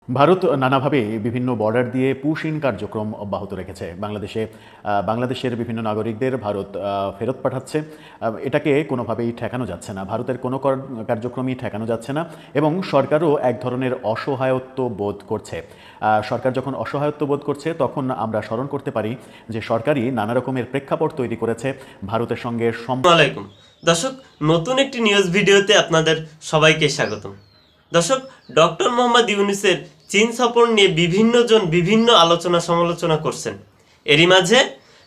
ভারত নানাভাবে বিভিন্ন বর্ডার দিয়ে পুশ ইন কার্যক্রম অব্যাহত রেখেছে। বাংলাদেশের বিভিন্ন নাগরিকদের ভারত ফেরত পাঠাচ্ছে। এটাকে কোনোভাবেই ঠেকানো যাচ্ছে না। ভারতের কোনো কার্যক্রমই ঠেকানো যাচ্ছে না এবং সরকারও এক ধরনের অসহায়ত্ব বোধ করছে। সরকার যখন অসহায়ত্ব বোধ করছে তখন আমরা স্মরণ করতে পারি যে সরকারই নানা রকমের প্রেক্ষাপট তৈরি করেছে ভারতের সঙ্গে। আসসালামাইকুম দর্শক, নতুন একটি নিউজ ভিডিওতে আপনাদের সবাইকে স্বাগতম। দর্শক, ডক্টর মোহাম্মদ ইউনূসের চীন সফর নিয়ে বিভিন্নজন বিভিন্ন আলোচনা সমালোচনা করছেন। এরই মাঝে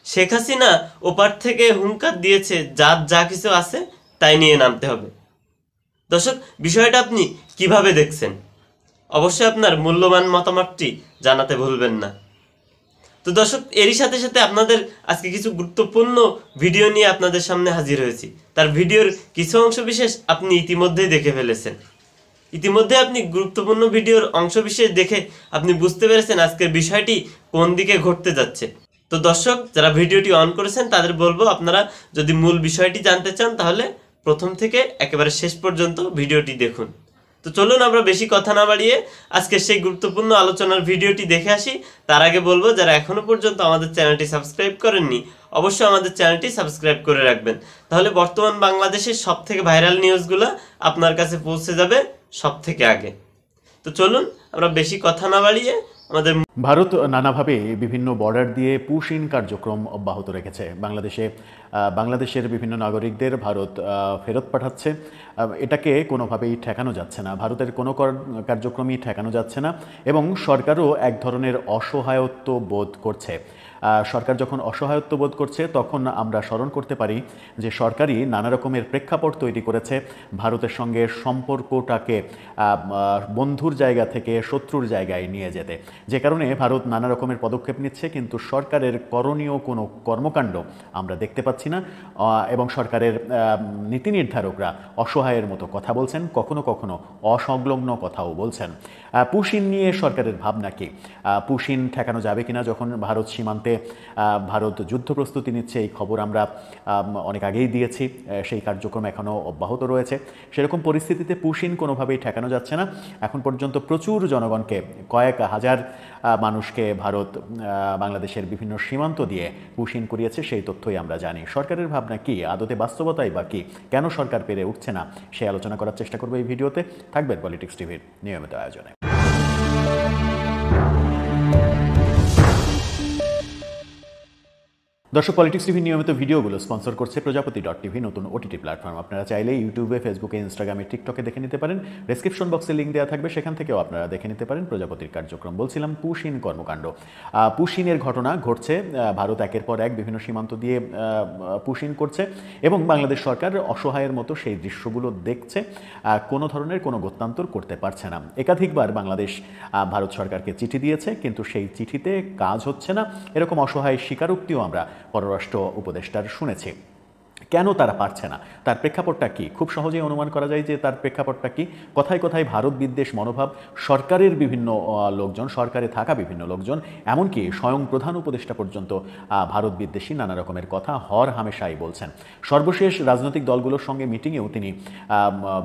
শেখ হাসিনা ওপার থেকে হুঙ্কার দিয়েছে যার যা কিছু আছে তাই নিয়ে নামতে হবে। দর্শক, বিষয়টা আপনি কিভাবে দেখছেন? অবশ্যই আপনার মূল্যবান মতামতটি জানাতে ভুলবেন না। তো দর্শক, এরই সাথে সাথে আপনাদের আজকে কিছু গুরুত্বপূর্ণ ভিডিও নিয়ে আপনাদের সামনে হাজির হয়েছি। তার ভিডিওর কিছু অংশ বিশেষ আপনি ইতিমধ্যেই দেখে ফেলেছেন। ইতিমধ্যে আপনি গুরুত্বপূর্ণ ভিডিওর অংশ বিশেষ দেখে আপনি বুঝতে পেরেছেন আজকের বিষয়টি কোন দিকে ঘটতে যাচ্ছে। তো দর্শক, যারা ভিডিওটি অন করেছেন তাদের বলবো, আপনারা যদি মূল বিষয়টি জানতে চান তাহলে প্রথম থেকে একেবারে শেষ পর্যন্ত ভিডিওটি দেখুন। তো চলুন আমরা বেশি কথা না বাড়িয়ে আজকে সেই গুরুত্বপূর্ণ আলোচনার ভিডিওটি দেখে আসি। তার আগে বলবো, যারা এখনো পর্যন্ত আমাদের চ্যানেলটি সাবস্ক্রাইব করেননি অবশ্যই আমাদের চ্যানেলটি সাবস্ক্রাইব করে রাখবেন। তাহলে বর্তমান বাংলাদেশের সবথেকে ভাইরাল নিউজগুলো আপনার কাছে পৌঁছে যাবে সবথেকে আগে। তো চলুন আমরা বেশি কথা না বাড়িয়ে আমাদের ভারত নানাভাবে বিভিন্ন বর্ডার দিয়ে পুশ ইন কার্যক্রম অব্যাহত রেখেছে। বাংলাদেশের বিভিন্ন নাগরিকদের ভারত ফেরত পাঠাচ্ছে। এটাকে কোনোভাবেই ঠেকানো যাচ্ছে না। ভারতের কোনো কার্যক্রমই ঠেকানো যাচ্ছে না এবং সরকারও এক ধরনের অসহায়ত্ব বোধ করছে। সরকার যখন অসহায়ত্ব বোধ করছে তখন আমরা স্মরণ করতে পারি যে সরকারই নানা রকমের প্রেক্ষাপট তৈরি করেছে ভারতের সঙ্গে সম্পর্কটাকে বন্ধুর জায়গা থেকে শত্রুর জায়গায় নিয়ে যেতে, যে কারণে ভারত নানা রকমের পদক্ষেপ নিচ্ছে, কিন্তু সরকারের করণীয় কোনো কর্মকাণ্ড আমরা দেখতে পাচ্ছি না এবং সরকারের নীতি নির্ধারকরা অসহায়ের মতো কথা বলছেন, কখনো কখনো অসংলগ্ন কথাও বলছেন। পুশিন নিয়ে সরকারের ভাবনা কি? পুশিন ঠেকানো যাবে কিনা? যখন ভারত সীমান্তে ভারত যুদ্ধ প্রস্তুতি নিচ্ছে এই খবর আমরা অনেক আগেই দিয়েছি, সেই কার্যক্রম এখনও অব্যাহত রয়েছে। সেরকম পরিস্থিতিতে পুশিন কোনোভাবেই ঠেকানো যাচ্ছে না। এখন পর্যন্ত প্রচুর জনগণকে, কয়েক হাজার মানুষকে ভারত বাংলাদেশের বিভিন্ন সীমান্ত দিয়ে পুশিন করিয়েছে, সেই তথ্যই আমরা জানি। সরকারের ভাবনা কি, আদতে বাস্তবতাই বা কি, কেন সরকার পেরে উঠছে না, সেই আলোচনা করার চেষ্টা করবো এই ভিডিওতে। থাকবেন পলিটিক্স টিভির নিয়মিত আয়োজনে। দর্শক, পলিটিক্স টিভি নিয়মিত ভিডিওগুলো স্পন্সর করছে প্রজাপতি.টিভি, নতুন ওটিটি প্ল্যাটফর্ম। আপনারা চাইলে ইউটিউবে, ফেসবুকে, ইনস্টাগ্রামে, টিকটকে দেখে নিতে পারেন। ডেসক্রিপশন বক্সে লিঙ্ক দেওয়া থাকবে, সেখান থেকেও আপনারা দেখে নিতে পারেন প্রজাপতির কার্যক্রম। বলছিলাম পুশিন কর্মকাণ্ড। পুশিনের ঘটনা ঘটছে। ভারত একের পর এক বিভিন্ন সীমান্ত দিয়ে পুশিন করছে এবং বাংলাদেশ সরকার অসহায়ের মতো সেই দৃশ্যগুলো দেখছে, কোনো ধরনের কোনো গত্যান্তর করতে পারছে না। একাধিকবার বাংলাদেশ ভারত সরকারকে চিঠি দিয়েছে, কিন্তু সেই চিঠিতে কাজ হচ্ছে না। এরকম অসহায় স্বীকারোক্তিও আমরা পররাষ্ট্র উপদেষ্টার শুনেছি। কেন তারা পারছে না? তার প্রেক্ষাপটটা কি? খুব সহজেই অনুমান করা যায় যে তার প্রেক্ষাপটটা কি। কথায় কথায় ভারত বিদ্বেষ মনোভাব, সরকারের বিভিন্ন লোকজন, সরকারে থাকা বিভিন্ন লোকজন, এমনকি স্বয়ং প্রধান উপদেষ্টা পর্যন্ত ভারত বিদ্বেষী নানা রকমের কথা হর হামেশাই বলছেন। সর্বশেষ রাজনৈতিক দলগুলোর সঙ্গে মিটিংয়েও তিনি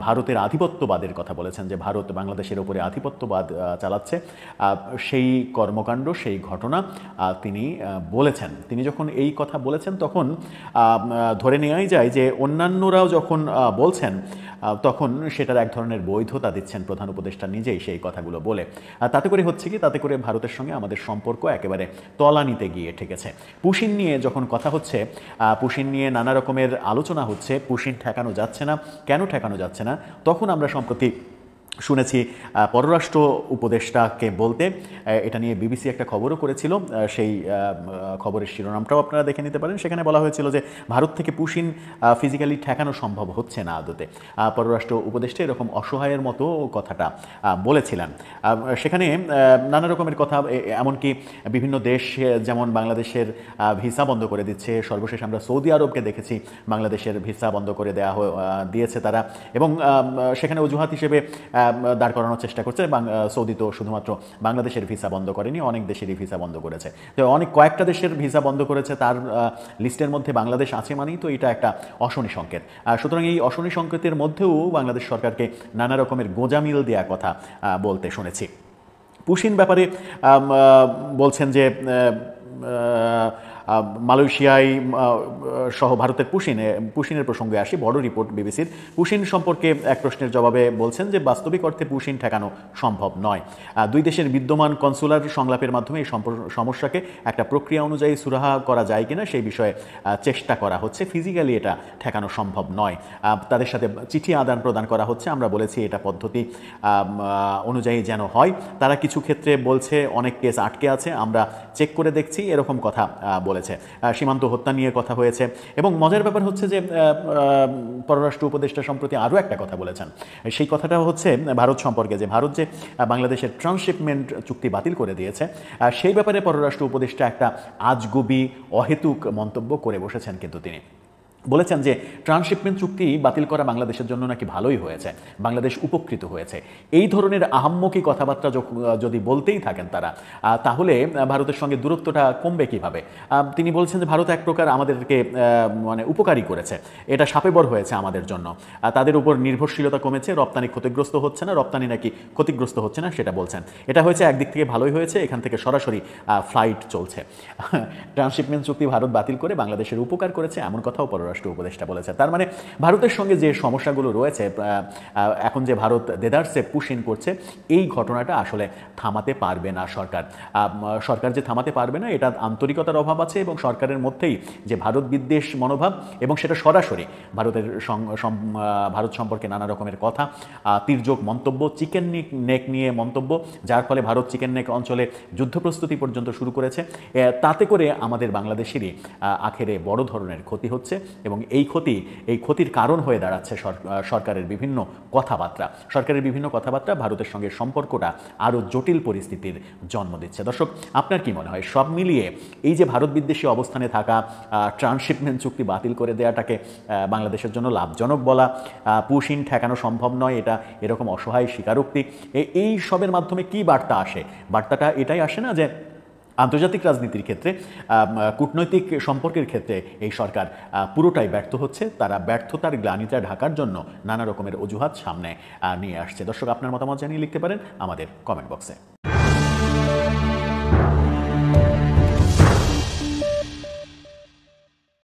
ভারতের আধিপত্যবাদের কথা বলেছেন, যে ভারত বাংলাদেশের ওপরে আধিপত্যবাদ চালাচ্ছে। সেই কর্মকাণ্ড, সেই ঘটনা তিনি বলেছেন। তিনি যখন এই কথা বলেছেন তখন ধরে নেওয়াই যায় যে অন্যান্যরাও যখন বলছেন তখন সেটার এক ধরনের বৈধতা দিচ্ছেন প্রধান উপদেষ্টা নিজেই সেই কথাগুলো বলে। তাতে করে হচ্ছে কি, তাতে করে ভারতের সঙ্গে আমাদের সম্পর্ক একেবারে তলানিতে গিয়ে ঠেকেছে। পুশিন নিয়ে যখন কথা হচ্ছে, পুশিন নিয়ে নানা রকমের আলোচনা হচ্ছে, পুশিন ঠেকানো যাচ্ছে না, কেন ঠেকানো যাচ্ছে না, তখন আমরা সম্প্রতি শুনেছি পররাষ্ট্র উপদেষ্টাকে বলতে, এটা নিয়ে বিবিসি একটা খবরও করেছিল, সেই খবরের শিরোনামটাও আপনারা দেখে নিতে পারেন। সেখানে বলা হয়েছিল যে ভারত থেকে পুশিন ফিজিক্যালি ঠেকানো সম্ভব হচ্ছে না আদতে। পররাষ্ট্র উপদেষ্টা এরকম অসহায়ের মতো কথাটা বলেছিলেন। সেখানে নানা রকমের কথা, এমনকি বিভিন্ন দেশ যেমন বাংলাদেশের ভিসা বন্ধ করে দিচ্ছে। সর্বশেষ আমরা সৌদি আরবকে দেখেছি বাংলাদেশের ভিসা বন্ধ করে দিয়েছে তারা, এবং সেখানে অজুহাত হিসেবে দাঁড় করানোর চেষ্টা করছে। সৌদি তো শুধুমাত্র বাংলাদেশের ভিসা বন্ধ করেনি, অনেক দেশেরই ভিসা বন্ধ করেছে। তো কয়েকটা দেশের ভিসা বন্ধ করেছে, তার লিস্টের মধ্যে বাংলাদেশ আছে মানেই তো এটা একটা অশনি সংকেত। সুতরাং এই অশনি সংকেতের মধ্যেও বাংলাদেশ সরকারকে নানা রকমের গোঁজামিল দেওয়া কথা বলতে শুনেছি। পুশিন ব্যাপারে বলছেন যে মালয়েশিয়ায় সহ ভারতের পুশিনের প্রসঙ্গে আসি, বড় রিপোর্ট বিবিসির। পুশিন সম্পর্কে এক প্রশ্নের জবাবে বলছেন যে বাস্তবিক অর্থে পুশিন ঠেকানো সম্ভব নয়। দুই দেশের বিদ্যমান কনসুলার সংলাপের মাধ্যমে এই সমস্যাকে একটা প্রক্রিয়া অনুযায়ী সুরাহা করা যায় কিনা সেই বিষয়ে চেষ্টা করা হচ্ছে। ফিজিক্যালি এটা ঠেকানো সম্ভব নয়। তাদের সাথে চিঠি আদান প্রদান করা হচ্ছে। আমরা বলেছি এটা পদ্ধতি অনুযায়ী যেন হয়। তারা কিছু ক্ষেত্রে বলছে অনেক কেস আটকে আছে, আমরা চেক করে দেখছি, এরকম কথা বলেছে। সীমান্ত হত্যা নিয়ে কথা হয়েছে। এবং মজার ব্যাপার হচ্ছে যে পররাষ্ট্র উপদেষ্টা সম্প্রতি আরও একটা কথা বলেছেন। সেই কথাটা হচ্ছে ভারত সম্পর্কে, যে ভারত যে বাংলাদেশের ট্রান্সশিপমেন্ট চুক্তি বাতিল করে দিয়েছে, সেই ব্যাপারে পররাষ্ট্র উপদেষ্টা একটা আজগুবি অহেতুক মন্তব্য করে বসেছেন। কিন্তু তিনি বলেছেন যে ট্রান্সশিপমেন্ট চুক্তি বাতিল করা বাংলাদেশের জন্য নাকি ভালোই হয়েছে, বাংলাদেশ উপকৃত হয়েছে। এই ধরনের আহাম্মকি কথাবার্তা যদি বলতেই থাকেন তারা, তাহলে ভারতের সঙ্গে দূরত্বটা কমবে কিভাবে? তিনি বলছেন যে ভারত এক প্রকার আমাদেরকে মানে উপকারী করেছে, এটা সাপেবর হয়েছে আমাদের জন্য। তাদের উপর নির্ভরশীলতা কমেছে, রপ্তানি ক্ষতিগ্রস্ত হচ্ছে না, রপ্তানি নাকি ক্ষতিগ্রস্ত হচ্ছে না সেটা বলছেন। এটা হয়েছে একদিক থেকে ভালোই হয়েছে, এখান থেকে সরাসরি ফ্লাইট চলছে। ট্রান্সশিপমেন্ট চুক্তি ভারত বাতিল করে বাংলাদেশের উপকার করেছে, এমন কথাও পররাষ্ট্র উপদেষ্টা বলেছে। তার মানে ভারতের সঙ্গে যে সমস্যাগুলো রয়েছে, এখন যে ভারত দেদারসে পুশিন করছে, এই ঘটনাটা আসলে থামাতে পারবে না সরকার। সরকার যে থামাতে পারবে না, এটা আন্তরিকতার অভাব আছে এবং সরকারের মধ্যেই যে ভারত বিদ্বেষ মনোভাব, এবং সেটা সরাসরি ভারত সম্পর্কে নানা রকমের কথা, তির্যক মন্তব্য, চিকেন নেক নিয়ে মন্তব্য, যার ফলে ভারত চিকেন নেক অঞ্চলে যুদ্ধ প্রস্তুতি পর্যন্ত শুরু করেছে। তাতে করে আমাদের বাংলাদেশেরই আখেরে বড় ধরনের ক্ষতি হচ্ছে, এবং এই ক্ষতির কারণ হয়ে দাঁড়াচ্ছে সরকারের বিভিন্ন কথাবার্তা ভারতের সঙ্গে সম্পর্কটা আরও জটিল পরিস্থিতির জন্ম দিচ্ছে। দর্শক, আপনার কি মনে হয় সব মিলিয়ে এই যে ভারত বিদ্বেষী অবস্থানে থাকা, ট্রান্সশিপমেন্ট চুক্তি বাতিল করে দেওয়াটাকে বাংলাদেশের জন্য লাভজনক বলা, পুশিন ঠেকানো সম্ভব নয়, এটা এরকম অসহায় স্বীকারোক্তি, এই সবের মাধ্যমে কি বার্তা আসে? বার্তাটা এটাই আসে না যে আন্তর্জাতিক রাজনীতির ক্ষেত্রে, কূটনৈতিক সম্পর্কের ক্ষেত্রে এই সরকার পুরোটাই ব্যর্থ হচ্ছে, তারা ব্যর্থতার গ্লানিটা ঢাকার জন্য নানা রকমের অজুহাত সামনে নিয়ে আসছে। দর্শক, আপনার মতামত জানিয়ে লিখতে পারেন আমাদের কমেন্ট বক্সে।